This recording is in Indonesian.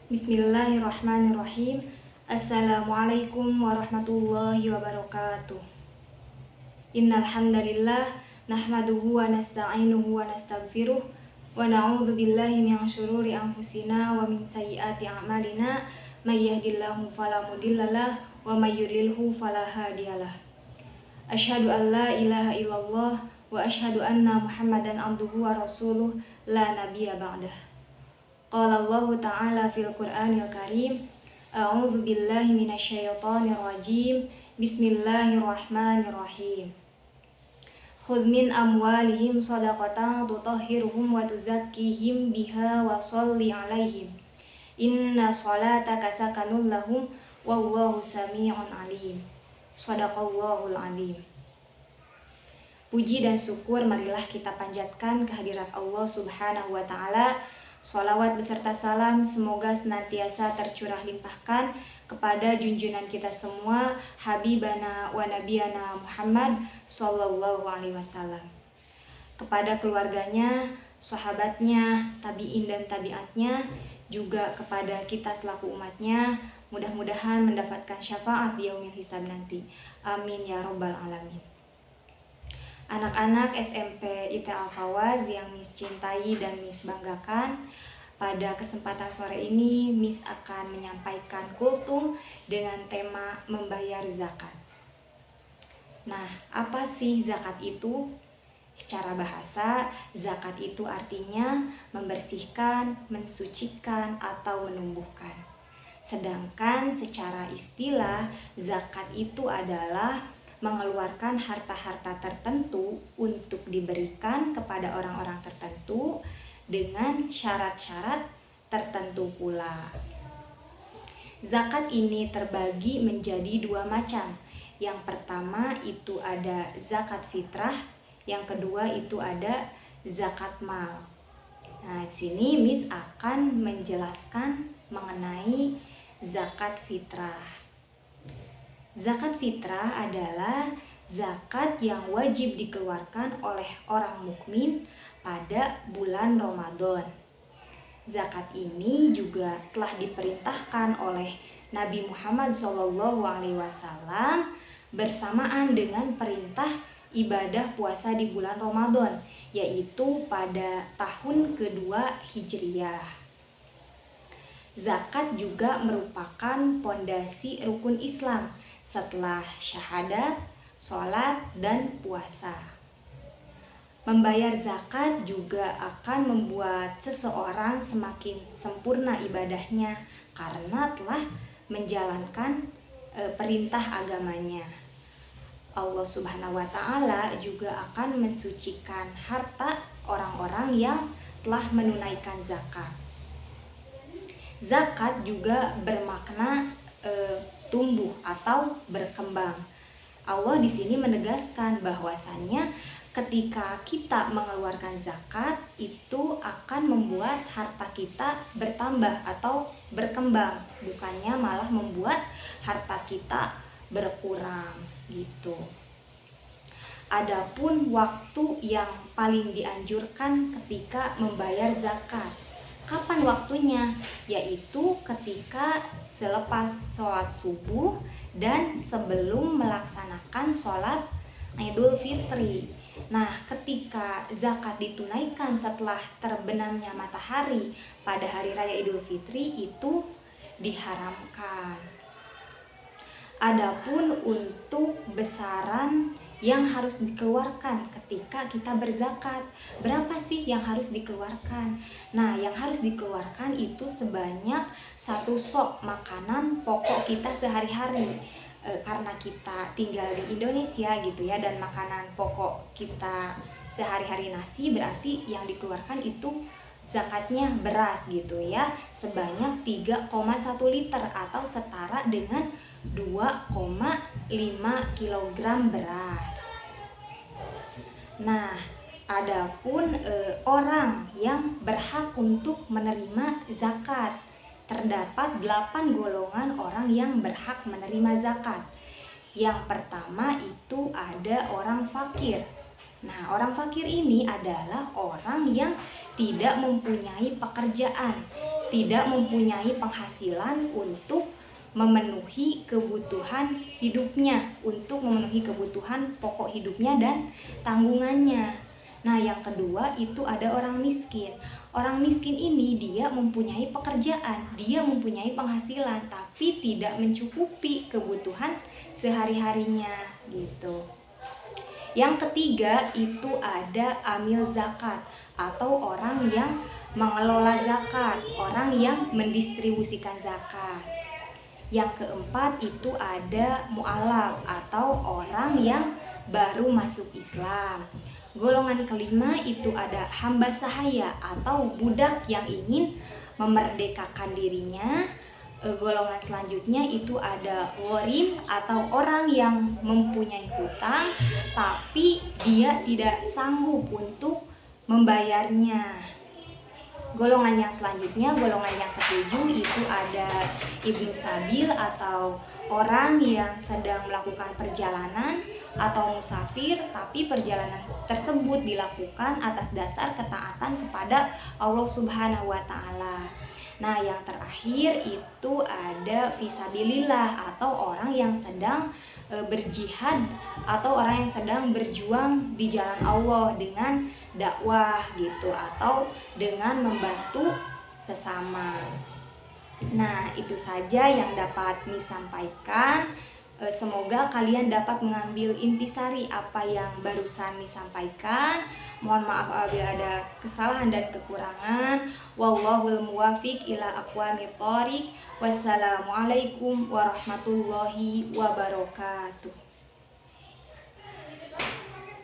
Bismillahirrahmanirrahim. Assalamualaikum warahmatullahi wabarakatuh. Innal hamdalillah nahmaduhu wa nasta'inuhu wa nastaghfiruh wa na'udzu billahi min syururi anfusina wa min sayyiati a'malina may yahdihillahu fala mudhillalah wa may yudlilhu fala hadiyalah. Asyhadu an la ilaha illallah wa asyhadu anna Muhammadan abduhu wa rasuluh la nabiyya ba'dah. Qala Allah Ta'ala fil Qur'anil Karim, A'udzu billahi minasyaitonir rajim. Bismillahirrahmanirrahim. Khudh min amwalihim shadaqatan tutahhiruhum wa tuzakkihim biha wa shalli 'alaihim. Inna shalataka sakanun lahum wallahu samii'un 'aliim. Shadaqallahul 'aliim. Puji dan syukur marilah kita panjatkan kehadirat Allah Subhanahu wa Ta'ala. Sholawat beserta salam semoga senantiasa tercurah limpahkan kepada junjungan kita semua, Habibana wa Nabiyana Muhammad Sallallahu Alaihi Wasallam, kepada keluarganya, sahabatnya, tabi'in dan tabi'atnya, juga kepada kita selaku umatnya. Mudah-mudahan mendapatkan syafaat di yaumil hisab nanti. Amin ya robbal alamin. Anak-anak SMP IT Al-Fawaz yang Miss cintai dan Miss banggakan, pada kesempatan sore ini Miss akan menyampaikan kultum dengan tema membayar zakat. Nah, apa sih zakat itu? Secara bahasa, zakat itu artinya membersihkan, mensucikan, atau menumbuhkan. Sedangkan secara istilah, zakat itu adalah mengeluarkan harta-harta tertentu untuk diberikan kepada orang-orang tertentu dengan syarat-syarat tertentu pula. Zakat ini terbagi menjadi dua macam. Yang pertama itu ada zakat fitrah, yang kedua itu ada zakat mal. Nah, sini Miss akan menjelaskan mengenai zakat fitrah. Zakat fitrah adalah zakat yang wajib dikeluarkan oleh orang mukmin pada bulan Ramadan. Zakat ini juga telah diperintahkan oleh Nabi Muhammad SAW bersamaan dengan perintah ibadah puasa di bulan Ramadan, yaitu pada tahun kedua Hijriyah. Zakat juga merupakan pondasi rukun Islam setelah syahadat, sholat, dan puasa. Membayar zakat juga akan membuat seseorang semakin sempurna ibadahnya karena telah menjalankan perintah agamanya. Allah Subhanahu wa Ta'ala juga akan mensucikan harta orang-orang yang telah menunaikan zakat. Zakat juga bermakna tumbuh atau berkembang. Allah di sini menegaskan bahwasannya ketika kita mengeluarkan zakat itu akan membuat harta kita bertambah atau berkembang, bukannya malah membuat harta kita berkurang gitu. Adapun waktu yang paling dianjurkan ketika membayar zakat, kapan waktunya? Yaitu ketika selepas sholat subuh dan sebelum melaksanakan sholat Idul Fitri. Nah, ketika zakat ditunaikan setelah terbenamnya matahari pada hari raya Idul Fitri itu diharamkan. Adapun untuk besaran yang harus dikeluarkan ketika kita berzakat, berapa sih yang harus dikeluarkan? Nah, yang harus dikeluarkan itu sebanyak 1 sok makanan pokok kita sehari-hari. Karena kita tinggal di Indonesia gitu ya, dan makanan pokok kita sehari-hari nasi, berarti yang dikeluarkan itu zakatnya beras gitu ya, sebanyak 3,1 liter atau setara dengan 2,5 kg beras. Nah, adapun orang yang berhak untuk menerima zakat, terdapat 8 golongan orang yang berhak menerima zakat. Yang pertama itu ada orang fakir. Nah, orang fakir ini adalah orang yang tidak mempunyai pekerjaan, tidak mempunyai penghasilan untuk memenuhi kebutuhan hidupnya, untuk memenuhi kebutuhan pokok hidupnya dan tanggungannya. Nah, yang kedua itu ada orang miskin. Orang miskin ini dia mempunyai pekerjaan, dia mempunyai penghasilan, tapi tidak mencukupi kebutuhan sehari-harinya gitu. Yang ketiga itu ada amil zakat atau orang yang mengelola zakat, orang yang mendistribusikan zakat. Yang keempat itu ada mu'alaf atau orang yang baru masuk Islam. Golongan kelima itu ada hamba sahaya atau budak yang ingin memerdekakan dirinya. Golongan selanjutnya itu ada gharim atau orang yang mempunyai hutang tapi dia tidak sanggup untuk membayarnya. Golongan yang selanjutnya, golongan yang ketujuh itu ada ibnu sabil atau orang yang sedang melakukan perjalanan atau musafir, tapi perjalanan tersebut dilakukan atas dasar ketaatan kepada Allah Subhanahu wa Ta'ala. Nah, yang terakhir itu ada fisabilillah atau orang yang sedang berjihad atau orang yang sedang berjuang di jalan Allah dengan dakwah gitu atau dengan membantu sesama. Nah, itu saja yang dapat disampaikan. Semoga kalian dapat mengambil intisari apa yang barusan disampaikan. Mohon maaf apabila ada kesalahan dan kekurangan. Wallahul muwafiq ila aqwamit thoriq. Wassalamualaikum warahmatullahi wabarakatuh.